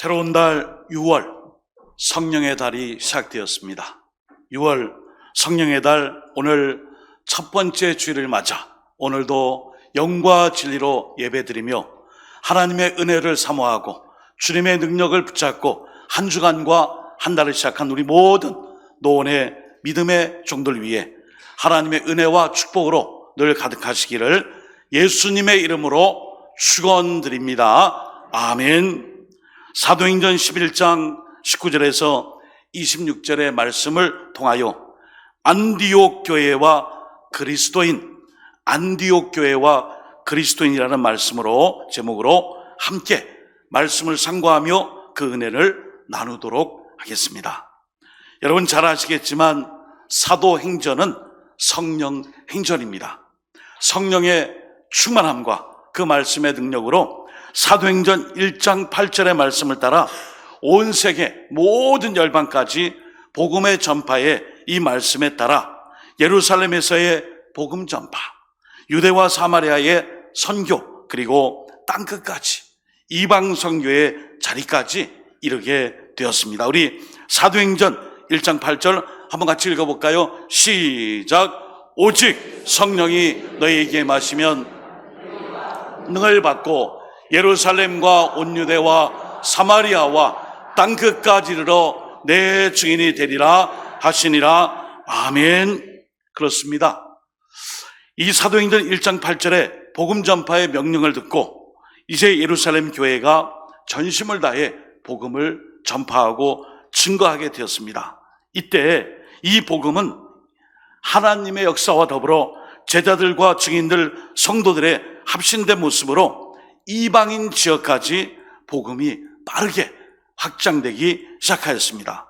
새로운 달 6월 성령의 달이 시작되었습니다. 6월 성령의 달, 오늘 첫 번째 주일을 맞아 오늘도 영과 진리로 예배드리며 하나님의 은혜를 사모하고 주님의 능력을 붙잡고 한 주간과 한 달을 시작한 우리 모든 노원의 믿음의 종들 위해 하나님의 은혜와 축복으로 늘 가득하시기를 예수님의 이름으로 축원드립니다. 아멘. 사도행전 11장 19절에서 26절의 말씀을 통하여 안디옥 교회와 그리스도인이라는 말씀으로 제목으로 함께 말씀을 상고하며 그 은혜를 나누도록 하겠습니다. 여러분 잘 아시겠지만 사도행전은 성령 행전입니다. 성령의 충만함과 그 말씀의 능력으로 사도행전 1장 8절의 말씀을 따라 온 세계 모든 열방까지 복음의 전파에 이 말씀에 따라 예루살렘에서의 복음 전파, 유대와 사마리아의 선교, 그리고 땅끝까지 이방 선교의 자리까지 이르게 되었습니다. 우리 사도행전 1장 8절 한번 같이 읽어볼까요? 시작. 오직 성령이 너희에게 임하시면 능을 받고 예루살렘과 온 유대와 사마리아와 땅끝까지 이르러 내 증인이 되리라 하시니라. 아멘. 그렇습니다. 이 사도행전 1장 8절에 복음 전파의 명령을 듣고 이제 예루살렘 교회가 전심을 다해 복음을 전파하고 증거하게 되었습니다. 이때 이 복음은 하나님의 역사와 더불어 제자들과 증인들, 성도들의 합심된 모습으로 이방인 지역까지 복음이 빠르게 확장되기 시작하였습니다.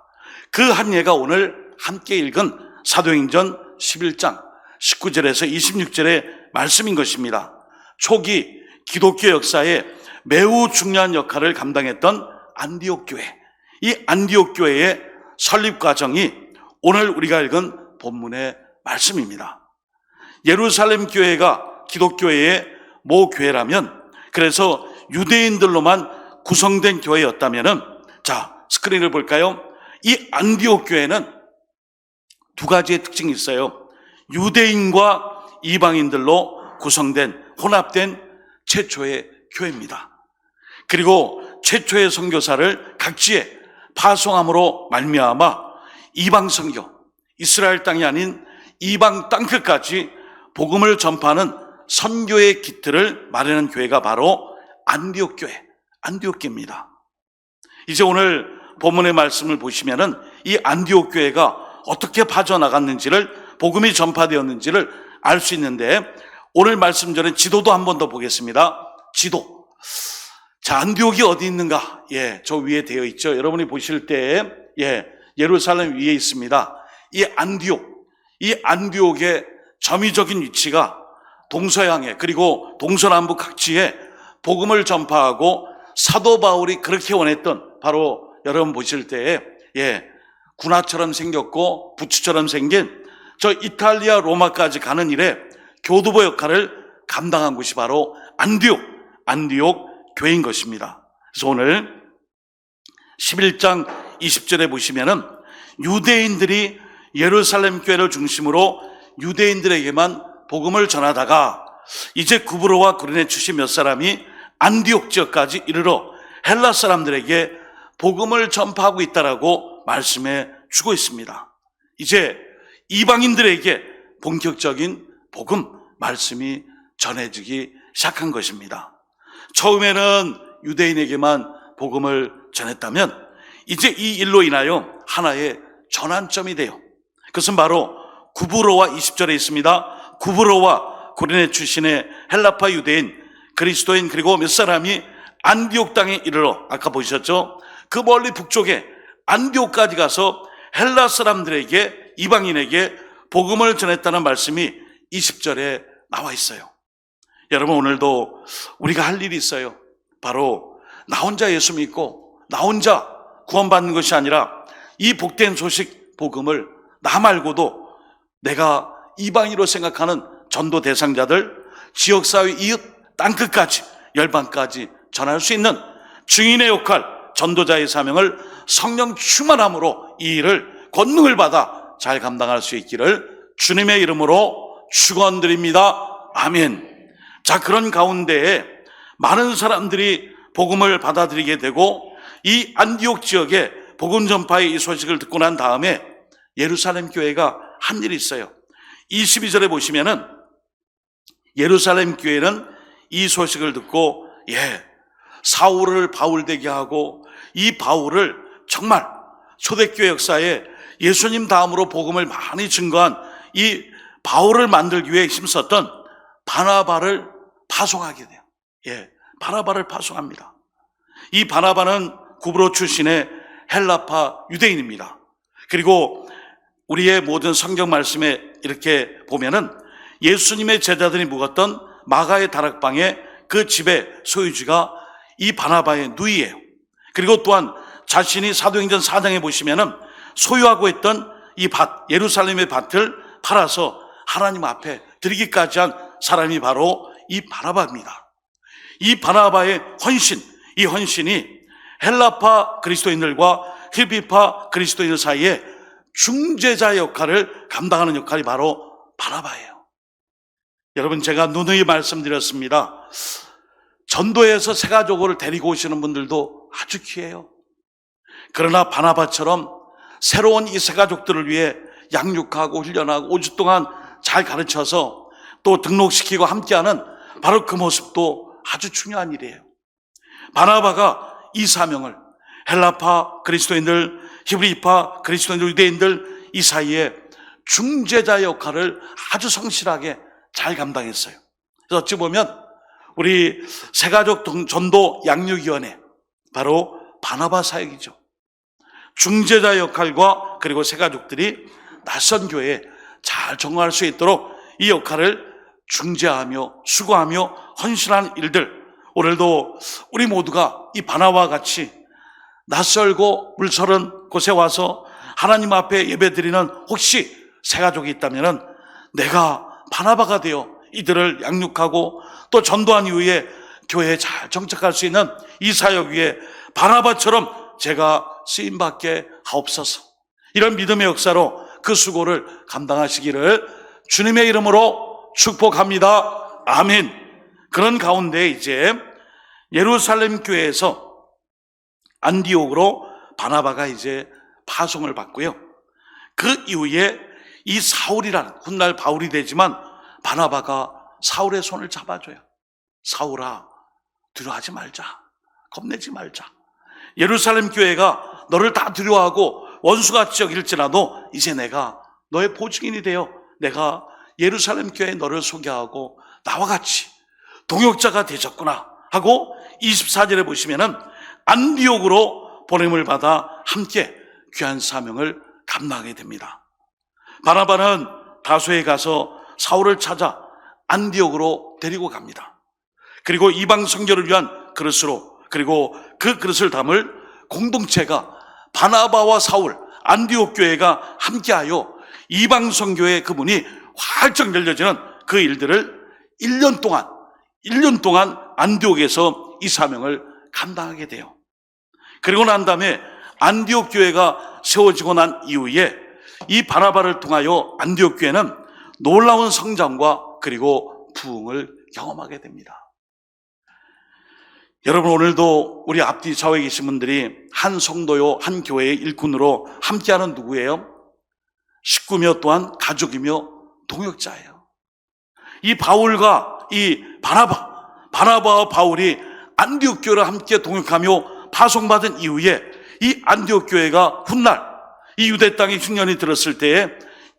그 한 예가 오늘 함께 읽은 사도행전 11장 19절에서 26절의 말씀인 것입니다. 초기 기독교 역사에 매우 중요한 역할을 감당했던 안디옥 교회, 이 안디옥 교회의 설립 과정이 오늘 우리가 읽은 본문의 말씀입니다. 예루살렘 교회가 기독교회의 모교회라면, 그래서 유대인들로만 구성된 교회였다면은, 자, 스크린을 볼까요? 이 안디옥 교회는 두 가지의 특징이 있어요. 유대인과 이방인들로 구성된, 혼합된 최초의 교회입니다. 그리고 최초의 선교사를 각지에 파송함으로 말미암아 이방 선교, 이스라엘 땅이 아닌 이방 땅끝까지 복음을 전파하는 선교의 기틀을 마련한 교회가 바로 안디옥 교회, 안디옥 교회입니다. 이제 오늘 본문의 말씀을 보시면은 이 안디옥 교회가 어떻게 빠져나갔는지를, 복음이 전파되었는지를 알 수 있는데, 오늘 말씀 전에 지도도 한 번 더 보겠습니다. 지도. 자, 안디옥이 어디 있는가? 예, 저 위에 되어 있죠. 여러분이 보실 때, 예루살렘 위에 있습니다. 이 안디옥의 점유적인 위치가 동서양에, 그리고 동서남북 각지에 복음을 전파하고 사도 바울이 그렇게 원했던, 바로 여러분 보실 때에 군화처럼 생겼고 부추처럼 생긴 저 이탈리아 로마까지 가는 일에 교두보 역할을 감당한 곳이 바로 안디옥 교회인 것입니다. 그래서 오늘 11장 20절에 보시면은 유대인들이 예루살렘 교회를 중심으로 유대인들에게만 복음을 전하다가 이제 구브로와 구레네 출신 몇 사람이 안디옥 지역까지 이르러 헬라 사람들에게 복음을 전파하고 있다라고 말씀해 주고 있습니다. 이제 이방인들에게 본격적인 복음 말씀이 전해지기 시작한 것입니다. 처음에는 유대인에게만 복음을 전했다면 이제 이 일로 인하여 하나의 전환점이 돼요. 그것은 바로 구브로와 20절에 있습니다. 구브로와 구레네 출신의 헬라파 유대인, 그리스도인, 그리고 몇 사람이 안디옥 땅에 이르러, 아까 보셨죠? 그 멀리 북쪽에 안디옥까지 가서 헬라 사람들에게, 이방인에게 복음을 전했다는 말씀이 20절에 나와 있어요. 여러분, 오늘도 우리가 할 일이 있어요. 바로 나 혼자 예수 믿고 나 혼자 구원받는 것이 아니라 이 복된 소식, 복음을 나 말고도 내가 이방인으로 생각하는 전도 대상자들, 지역사회, 이웃, 땅끝까지, 열방까지 전할 수 있는 증인의 역할, 전도자의 사명을 성령 충만함으로 이 일을 권능을 받아 잘 감당할 수 있기를 주님의 이름으로 축원드립니다. 아멘. 자, 그런 가운데에 많은 사람들이 복음을 받아들이게 되고 이 안디옥 지역에 복음 전파의 이 소식을 듣고 난 다음에 예루살렘 교회가 한 일이 있어요. 22절에 보시면은 예루살렘 교회는 이 소식을 듣고 사울을 바울되게 하고 이 바울을 정말 초대교회 역사에 예수님 다음으로 복음을 많이 증거한 이 바울을 만들기 위해 힘썼던 바나바를 파송하게 돼요. 바나바를 파송합니다. 이 바나바는 구브로 출신의 헬라파 유대인입니다. 그리고 우리의 모든 성경 말씀에 이렇게 보면은 예수님의 제자들이 묵었던 마가의 다락방에 그 집의 소유주가 이 바나바의 누이예요. 그리고 또한 자신이 사도행전 4장에 보시면은 소유하고 있던 이 밭, 예루살렘의 밭을 팔아서 하나님 앞에 드리기까지 한 사람이 바로 이 바나바입니다. 이 바나바의 헌신, 이 헌신이 헬라파 그리스도인들과 힐비파 그리스도인들 사이에 중재자 역할을 감당하는 역할이 바로 바나바예요. 여러분, 제가 누누이 말씀드렸습니다. 전도에서 새 가족을 데리고 오시는 분들도 아주 귀해요. 그러나 바나바처럼 새로운 이 새 가족들을 위해 양육하고 훈련하고 5주 동안 잘 가르쳐서 또 등록시키고 함께하는 바로 그 모습도 아주 중요한 일이에요. 바나바가 이 사명을 헬라파 그리스도인들, 히브리파 그리스도인들, 유대인들 이 사이에 중재자 역할을 아주 성실하게 잘 감당했어요. 그래서 어찌 보면 우리 새가족 전도 양육위원회 바로 바나바 사역이죠. 중재자 역할과 그리고 새가족들이 낯선 교회에 잘 적응할 수 있도록 이 역할을 중재하며 수고하며 헌신하는 일들, 오늘도 우리 모두가 이 바나바와 같이 낯설고 물서른 곳에 와서 하나님 앞에 예배드리는 혹시 새가족이 있다면 내가 바나바가 되어 이들을 양육하고 또 전도한 이후에 교회에 잘 정착할 수 있는 이 사역 위에 바나바처럼 제가 쓰임받게 하옵소서. 이런 믿음의 역사로 그 수고를 감당하시기를 주님의 이름으로 축복합니다. 아멘. 그런 가운데 이제 예루살렘 교회에서 안디옥으로 바나바가 이제 파송을 받고요. 그 이후에 이 사울이란 훗날 바울이 되지만 바나바가 사울의 손을 잡아줘요. 사울아, 두려워하지 말자. 겁내지 말자. 예루살렘 교회가 너를 다 두려워하고 원수같이 여길지라도 이제 내가 너의 보증인이 되어 내가 예루살렘 교회에 너를 소개하고 나와 같이 동역자가 되셨구나 하고 24절에 보시면은 안디옥으로 보냄을 받아 함께 귀한 사명을 감당하게 됩니다. 바나바는 다소에 가서 사울을 찾아 안디옥으로 데리고 갑니다. 그리고 이방 선교를 위한 그릇으로, 그리고 그 그릇을 담을 공동체가 바나바와 사울, 안디옥 교회가 함께하여 이방 선교의 그 문이 활짝 열려지는 그 일들을 1년 동안 안디옥에서 이 사명을 감당하게 돼요. 그리고 난 다음에 안디옥 교회가 세워지고 난 이후에 이 바나바를 통하여 안디옥 교회는 놀라운 성장과 그리고 부흥을 경험하게 됩니다. 여러분, 오늘도 우리 앞뒤 좌우에 계신 분들이 한 성도요, 한 교회의 일꾼으로 함께하는 누구예요? 식구며 또한 가족이며 동역자예요. 이 바울과 이 바나바와 바울이 안디옥 교회를 함께 동역하며 파송받은 이후에 이 안디옥 교회가 훗날 이 유대 땅에 흉년이 들었을 때에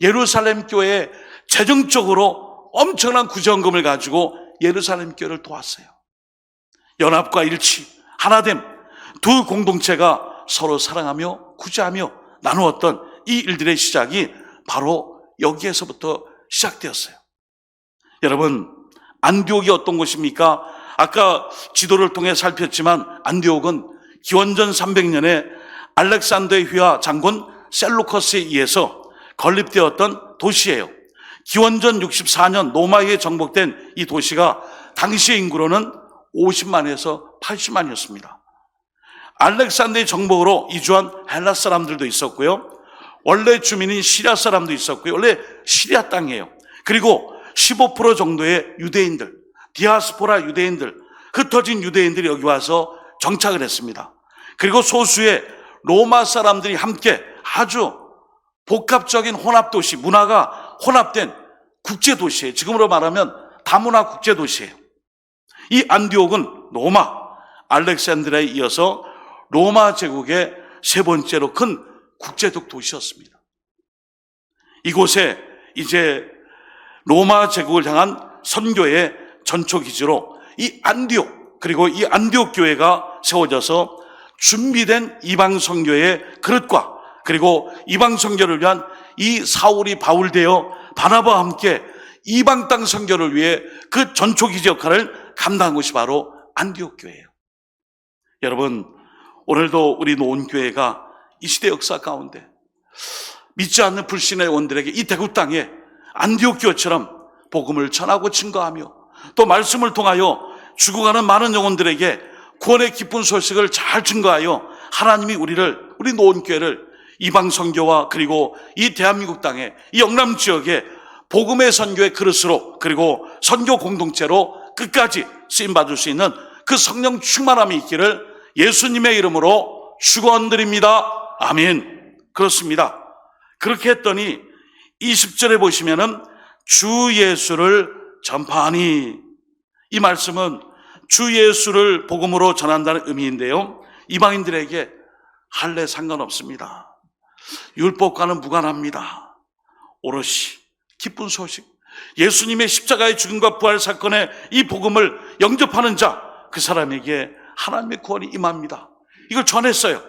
예루살렘 교회에 재정적으로 엄청난 구제원금을 가지고 예루살렘 교회를 도왔어요. 연합과 일치, 하나됨, 두 공동체가 서로 사랑하며 구제하며 나누었던 이 일들의 시작이 바로 여기에서부터 시작되었어요. 여러분, 안디옥이 어떤 곳입니까? 아까 지도를 통해 살폈지만 안디옥은 기원전 300년에 알렉산더의 휘하 장군 셀루커스에 의해서 건립되었던 도시예요. 기원전 64년 로마에 정복된 이 도시가 당시의 인구로는 50만에서 80만이었습니다. 알렉산더의 정복으로 이주한 헬라 사람들도 있었고요. 원래 주민인 시리아 사람도 있었고요. 원래 시리아 땅이에요. 그리고 15% 정도의 유대인들, 디아스포라 유대인들, 흩어진 유대인들이 여기 와서 정착을 했습니다. 그리고 소수의 로마 사람들이 함께 아주 복합적인 혼합도시, 문화가 혼합된 국제도시예요. 지금으로 말하면 다문화 국제도시예요. 이 안디옥은 로마, 알렉산드리아에 이어서 로마 제국의 세 번째로 큰 국제적 도시였습니다. 이곳에 이제 로마 제국을 향한 선교의 전초기지로 이 안디옥, 그리고 이 안디옥 교회가 세워져서 준비된 이방 선교의 그릇과 그리고 이방 선교를 위한 이 사울이 바울되어 바나바와 함께 이방 땅 선교를 위해 그 전초기지 역할을 감당한 것이 바로 안디옥 교회예요. 여러분, 오늘도 우리 노원교회가 이 시대 역사 가운데 믿지 않는 불신의 원들에게 이 대구 땅에 안디옥 교회처럼 복음을 전하고 증거하며 또 말씀을 통하여 죽어가는 많은 영혼들에게 구원의 기쁜 소식을 잘 증거하여 하나님이 우리 노원교회를 이방 선교와 그리고 이 대한민국 땅에 이 영남 지역에 복음의 선교의 그릇으로 그리고 선교 공동체로 끝까지 쓰임받을 수 있는 그 성령 충만함이 있기를 예수님의 이름으로 축원드립니다. 아멘. 그렇습니다. 그렇게 했더니 20절에 보시면은 주 예수를 전파하니, 이 말씀은 주 예수를 복음으로 전한다는 의미인데요, 이방인들에게 할례 상관없습니다. 율법과는 무관합니다. 오롯이 기쁜 소식, 예수님의 십자가의 죽음과 부활 사건의 이 복음을 영접하는 자, 그 사람에게 하나님의 구원이 임합니다. 이걸 전했어요.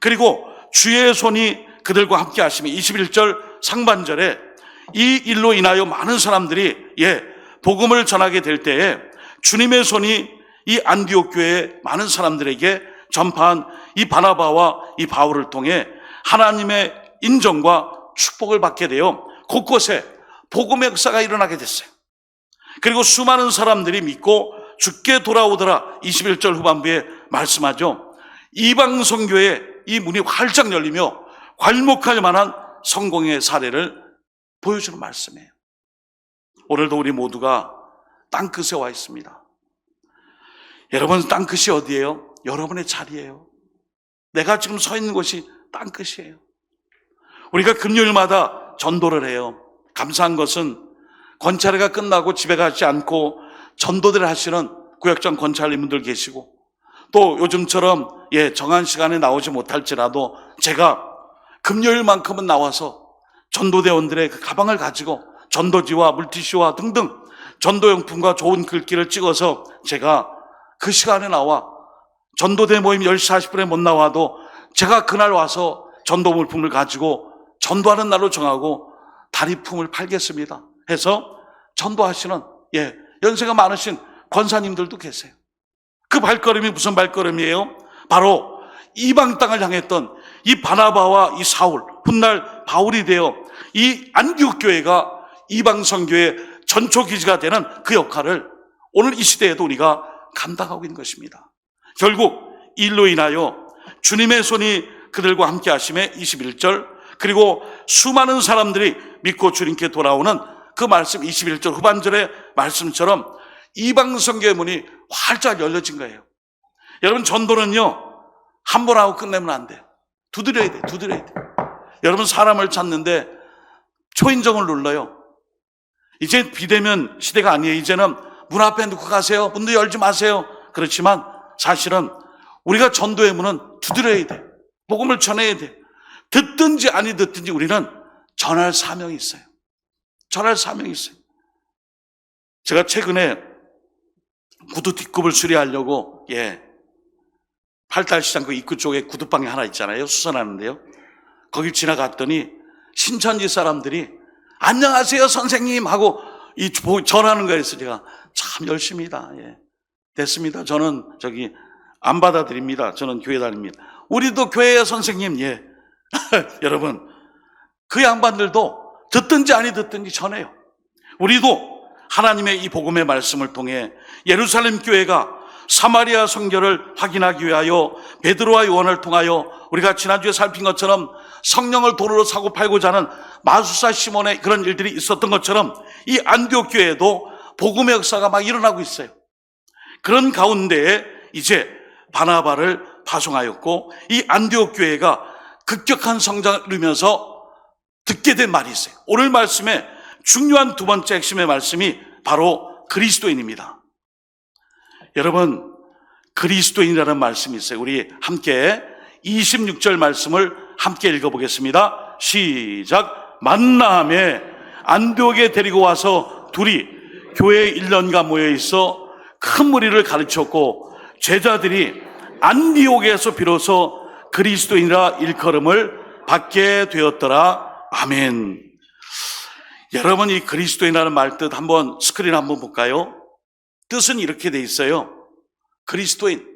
그리고 주의 손이 그들과 함께 하시며 21절 상반절에 이 일로 인하여 많은 사람들이 복음을 전하게 될 때에 주님의 손이 이 안디옥 교회의 많은 사람들에게 전파한 이 바나바와 이 바울을 통해 하나님의 인정과 축복을 받게 되어 곳곳에 복음의 역사가 일어나게 됐어요. 그리고 수많은 사람들이 믿고 주께 돌아오더라. 21절 후반부에 말씀하죠. 이방 선교의 이 문이 활짝 열리며 괄목할 만한 성공의 사례를 보여주는 말씀이에요. 오늘도 우리 모두가 땅끝에 와 있습니다. 여러분, 땅끝이 어디예요? 여러분의 자리예요. 내가 지금 서 있는 곳이 땅끝이에요. 우리가 금요일마다 전도를 해요. 감사한 것은 권찰회가 끝나고 집에 가지 않고 전도들을 하시는 구역장 권찰님들 계시고, 또 요즘처럼 정한 시간에 나오지 못할지라도 제가 금요일만큼은 나와서 전도대원들의 그 가방을 가지고 전도지와 물티슈와 등등 전도용품과 좋은 글귀를 찍어서 제가 그 시간에 나와, 전도대 모임 10시 40분에 못 나와도 제가 그날 와서 전도 물품을 가지고 전도하는 날로 정하고 다리품을 팔겠습니다 해서 전도하시는 연세가 많으신 권사님들도 계세요. 그 발걸음이 무슨 발걸음이에요? 바로 이방 땅을 향했던 이 바나바와 이 사울, 훗날 바울이 되어 이 안디옥 교회가 이방 선교의 전초 기지가 되는 그 역할을 오늘 이 시대에도 우리가 감당하고 있는 것입니다. 결국 이 일로 인하여 주님의 손이 그들과 함께 하심에 21절, 그리고 수많은 사람들이 믿고 주님께 돌아오는 그 말씀 21절 후반절의 말씀처럼 이방 선교의 문이 활짝 열려진 거예요. 여러분, 전도는요 한 번 하고 끝내면 안 돼요. 두드려야 돼. 여러분, 사람을 찾는데 초인종을 눌러요. 이제 비대면 시대가 아니에요. 이제는 문 앞에 놓고 가세요. 문도 열지 마세요. 그렇지만 사실은 우리가 전도의 문은 두드려야 돼. 복음을 전해야 돼. 듣든지 아니 듣든지 우리는 전할 사명이 있어요. 전할 사명이 있어요. 제가 최근에 구두 뒷굽을 수리하려고 팔달시장 그 입구 쪽에 구두방이 하나 있잖아요. 수선하는데요. 거길 지나갔더니 신천지 사람들이 안녕하세요 선생님 하고 전하는 거였어요. 제가 참 열심히다. 됐습니다. 저는 안 받아드립니다. 저는 교회 다닙니다. 우리도 교회의 선생님. 여러분, 그 양반들도 듣든지 아니 듣든지 전해요. 우리도 하나님의 이 복음의 말씀을 통해 예루살렘 교회가 사마리아 선교를 확인하기 위하여 베드로와 요한을 통하여 우리가 지난주에 살핀 것처럼 성령을 돈으로 사고 팔고자 하는 마술사 시몬의 그런 일들이 있었던 것처럼 이 안디옥 교회에도 복음의 역사가 막 일어나고 있어요. 그런 가운데에 이제 바나바를 파송하였고 이 안디옥 교회가 급격한 성장을 이루면서 듣게 된 말이 있어요. 오늘 말씀의 중요한 두 번째 핵심의 말씀이 바로 그리스도인입니다. 여러분, 그리스도인이라는 말씀이 있어요. 우리 함께 26절 말씀을 함께 읽어보겠습니다. 시작. 만남에 안디옥에 데리고 와서 둘이 교회에 1년간 모여 있어 큰 무리를 가르쳤고 제자들이 안디옥에서 비로소 그리스도인이라 일컬음을 받게 되었더라. 아멘. 여러분, 이 그리스도인이라는 말 뜻 한번 스크린 한번 볼까요? 뜻은 이렇게 돼 있어요. 그리스도인,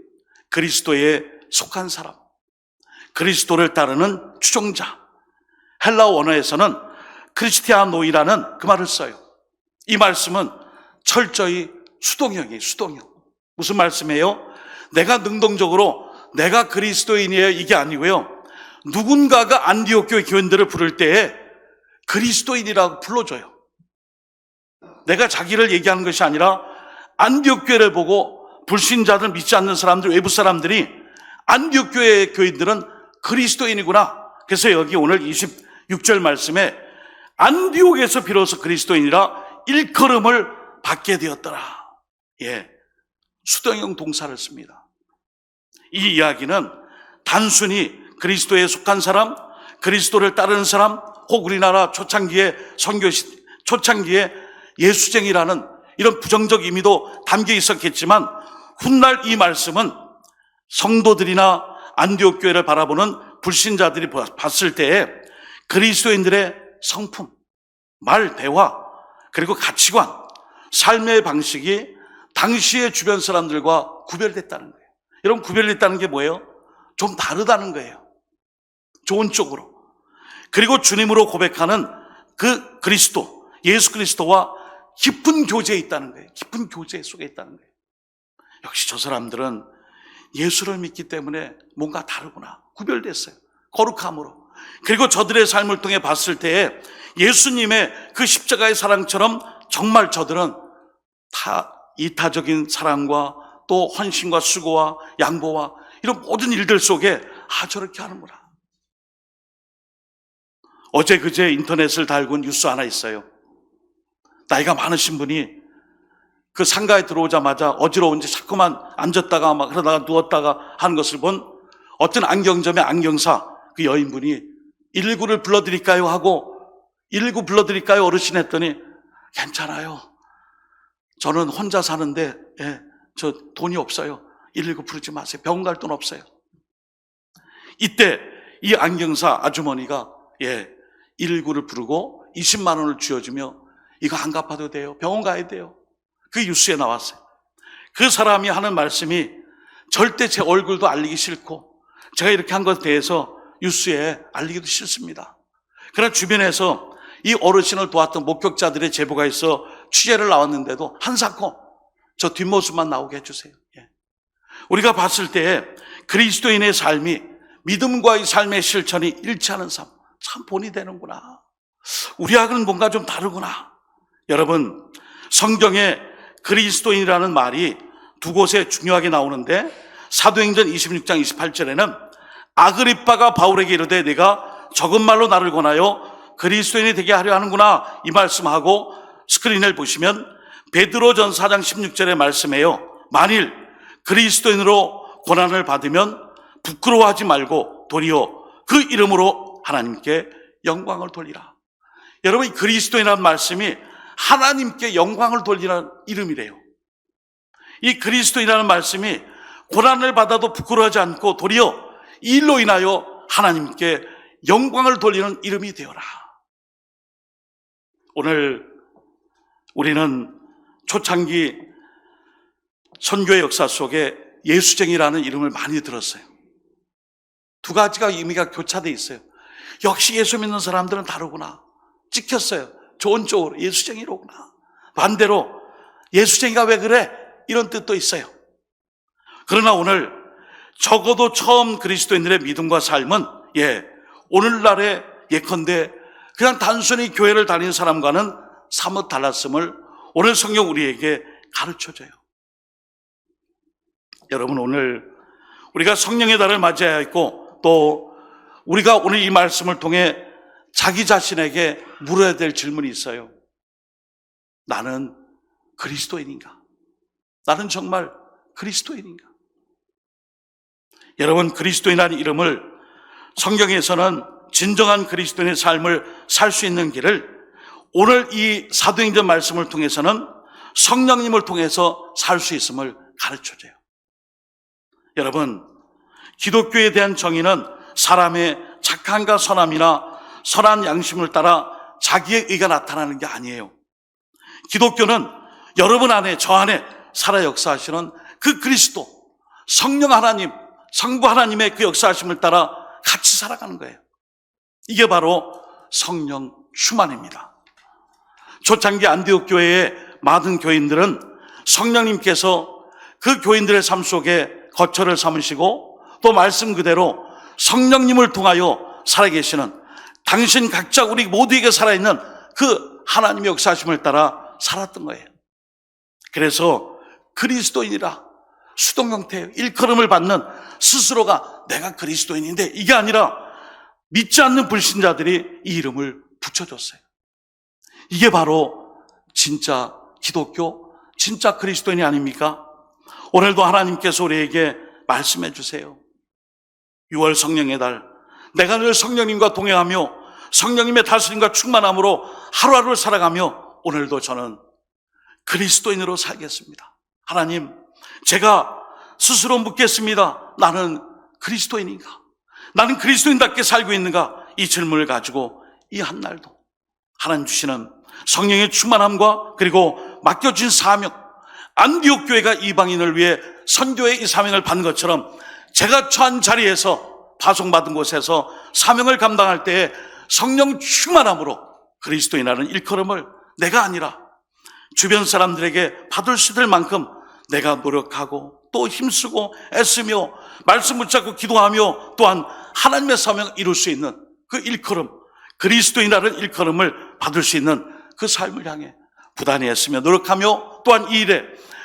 그리스도에 속한 사람, 그리스도를 따르는 추종자. 헬라어 원어에서는 크리스티아노이라는 그 말을 써요. 이 말씀은 철저히 수동형이에요. 수동형. 무슨 말씀이에요? 내가 능동적으로 내가 그리스도인이에요 이게 아니고요. 누군가가 안디옥 교회 교인들을 부를 때에 그리스도인이라고 불러줘요. 내가 자기를 얘기하는 것이 아니라 안디옥 교회를 보고 불신자들, 믿지 않는 사람들, 외부 사람들이 안디옥 교회 교인들은 그리스도인이구나. 그래서 여기 오늘 26절 말씀에 안디옥에서 비로소 그리스도인이라 일컬음을 받게 되었더라. 예, 수동형 동사를 씁니다. 이 이야기는 단순히 그리스도에 속한 사람, 그리스도를 따르는 사람, 혹 우리나라 초창기에 초창기에 예수쟁이라는 이런 부정적 의미도 담겨 있었겠지만 훗날 이 말씀은 성도들이나 안디옥 교회를 바라보는 불신자들이 봤을 때에 그리스도인들의 성품, 말, 대화, 그리고 가치관, 삶의 방식이 당시의 주변 사람들과 구별됐다는 거예요. 여러분, 구별됐다는 게 뭐예요? 좀 다르다는 거예요. 좋은 쪽으로. 그리고 주님으로 고백하는 그 그리스도, 예수 그리스도와 깊은 교제에 있다는 거예요. 깊은 교제 속에 있다는 거예요. 역시 저 사람들은 예수를 믿기 때문에 뭔가 다르구나. 구별됐어요. 거룩함으로. 그리고 저들의 삶을 통해 봤을 때에 예수님의 그 십자가의 사랑처럼 정말 저들은 이타적인 사랑과 또 헌신과 수고와 양보와 이런 모든 일들 속에 저렇게 하는구나. 어제 그제 인터넷을 달군 뉴스 하나 있어요. 나이가 많으신 분이 그 상가에 들어오자마자 어지러운지 자꾸만 앉았다가 막 그러다가 누웠다가 하는 것을 본 어떤 안경점의 안경사 그 여인분이 119를 불러드릴까요 하고 119 불러드릴까요 어르신 했더니 괜찮아요. 저는 혼자 사는데 저 돈이 없어요. 119 부르지 마세요. 병원 갈 돈 없어요. 이때 이 안경사 아주머니가 119를 부르고 20만 원을 쥐어주며 이거 안 갚아도 돼요. 병원 가야 돼요. 그 뉴스에 나왔어요. 그 사람이 하는 말씀이 절대 제 얼굴도 알리기 싫고 제가 이렇게 한 것에 대해서 뉴스에 알리기도 싫습니다. 그러나 주변에서 이 어르신을 도왔던 목격자들의 제보가 있어 취재를 나왔는데도 한사코 저 뒷모습만 나오게 해주세요. 우리가 봤을 때 그리스도인의 삶이 믿음과의 삶의 실천이 일치하는 삶, 참 본이 되는구나. 우리하고는 뭔가 좀 다르구나. 여러분, 성경에 그리스도인이라는 말이 두 곳에 중요하게 나오는데 사도행전 26장 28절에는 아그리빠가 바울에게 이르되 내가 적은 말로 나를 권하여 그리스도인이 되게 하려 하는구나 이 말씀하고 스크린을 보시면 베드로전 4장 16절의 말씀이에요. 만일 그리스도인으로 고난을 받으면 부끄러워하지 말고 도리어 그 이름으로 하나님께 영광을 돌리라. 여러분, 이 그리스도인이라는 말씀이 하나님께 영광을 돌리는 이름이래요. 이 그리스도인이라는 말씀이 고난을 받아도 부끄러워하지 않고 도리어 이 일로 인하여 하나님께 영광을 돌리는 이름이 되어라. 오늘 우리는 초창기 선교의 역사 속에 예수쟁이라는 이름을 많이 들었어요. 두 가지가 의미가 교차되어 있어요. 역시 예수 믿는 사람들은 다르구나. 찍혔어요. 좋은 쪽으로 예수쟁이로구나. 반대로 예수쟁이가 왜 그래? 이런 뜻도 있어요. 그러나 오늘 적어도 처음 그리스도인들의 믿음과 삶은 오늘날의 예컨대 그냥 단순히 교회를 다니는 사람과는 사뭇 달랐음을 오늘 성경 우리에게 가르쳐줘요. 여러분, 오늘 우리가 성령의 달을 맞이해야 했고, 또 우리가 오늘 이 말씀을 통해 자기 자신에게 물어야 될 질문이 있어요. 나는 그리스도인인가? 나는 정말 그리스도인인가? 여러분, 그리스도인이라는 이름을 성경에서는 진정한 그리스도인의 삶을 살 수 있는 길을 오늘 이 사도행전 말씀을 통해서는 성령님을 통해서 살 수 있음을 가르쳐줘요. 여러분, 기독교에 대한 정의는 사람의 착함과 선함이나 선한 양심을 따라 자기의 의가 나타나는 게 아니에요. 기독교는 여러분 안에, 저 안에 살아 역사하시는 그 그리스도, 성령 하나님, 성부 하나님의 그 역사하심을 따라 같이 살아가는 거예요. 이게 바로 성령 충만입니다. 초창기 안디옥 교회의 많은 교인들은 성령님께서 그 교인들의 삶 속에 거처를 삼으시고 또 말씀 그대로 성령님을 통하여 살아계시는, 당신 각자 우리 모두에게 살아있는 그 하나님의 역사하심을 따라 살았던 거예요. 그래서 그리스도인이라 수동 형태의 일컬음을 받는 스스로가 내가 그리스도인인데, 이게 아니라 믿지 않는 불신자들이 이 이름을 붙여줬어요. 이게 바로 진짜 기독교, 진짜 그리스도인이 아닙니까? 오늘도 하나님께서 우리에게 말씀해 주세요. 6월 성령의 달, 내가 늘 성령님과 동행하며 성령님의 다스림과 충만함으로 하루하루를 살아가며 오늘도 저는 그리스도인으로 살겠습니다. 하나님, 제가 스스로 묻겠습니다. 나는 그리스도인인가? 나는 그리스도인답게 살고 있는가? 이 질문을 가지고 이 한날도 하나님 주시는 성령의 충만함과 그리고 맡겨진 사명, 안디옥 교회가 이방인을 위해 선교의 이 사명을 받는 것처럼 제가 처한 자리에서, 파송받은 곳에서 사명을 감당할 때에 성령 충만함으로 그리스도인이라는 일컬음을 내가 아니라 주변 사람들에게 받을 수 있을 만큼 내가 노력하고 또 힘쓰고 애쓰며 말씀 붙잡고 기도하며 또한 하나님의 사명을 이룰 수 있는 그 일컬음, 그리스도인이라는 일컬음을 받을 수 있는 그 삶을 향해 부단히 애쓰며 노력하며 또한 이 일에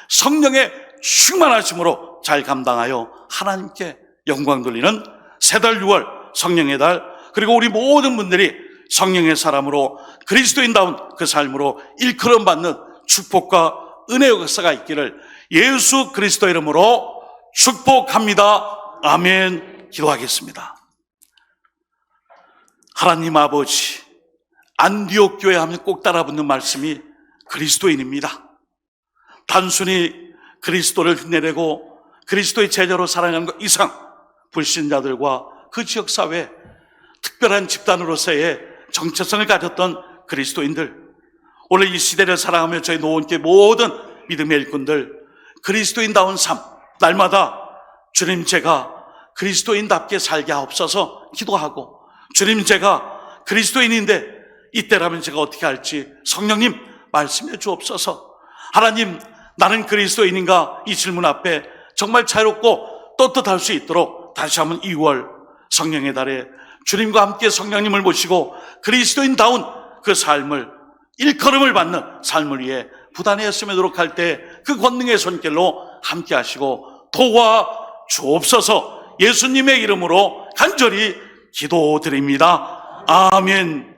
성령의 충만하심으로 잘 감당하여 하나님께 영광 돌리는 새달 6월 성령의 달, 그리고 우리 모든 분들이 성령의 사람으로 그리스도인다운 그 삶으로 일컬음 받는 축복과 은혜의 역사가 있기를 예수 그리스도 이름으로 축복합니다. 아멘. 기도하겠습니다. 하나님 아버지, 안디옥 교회 하면 꼭 따라붙는 말씀이 그리스도인입니다. 단순히 그리스도를 흉내내고 그리스도의 제자로 살아가는 것 이상 불신자들과 그 지역사회 특별한 집단으로서의 정체성을 가졌던 그리스도인들, 오늘 이 시대를 살아가며 저희 노원교회 모든 믿음의 일꾼들, 그리스도인다운 삶, 날마다 주님, 제가 그리스도인답게 살게 하옵소서 기도하고, 주님, 제가 그리스도인인데 이때라면 제가 어떻게 할지 성령님 말씀해 주옵소서. 하나님, 나는 그리스도인인가? 이 질문 앞에 정말 자유롭고 떳떳할 수 있도록 다시 한번 2월 성령의 달에 주님과 함께 성령님을 모시고 그리스도인다운 그 삶을, 일컬음을 받는 삶을 위해 부단히 애쓰며 노력할 때 그 권능의 손길로 함께 하시고 도와 주옵소서. 예수님의 이름으로 간절히 기도드립니다. 아멘.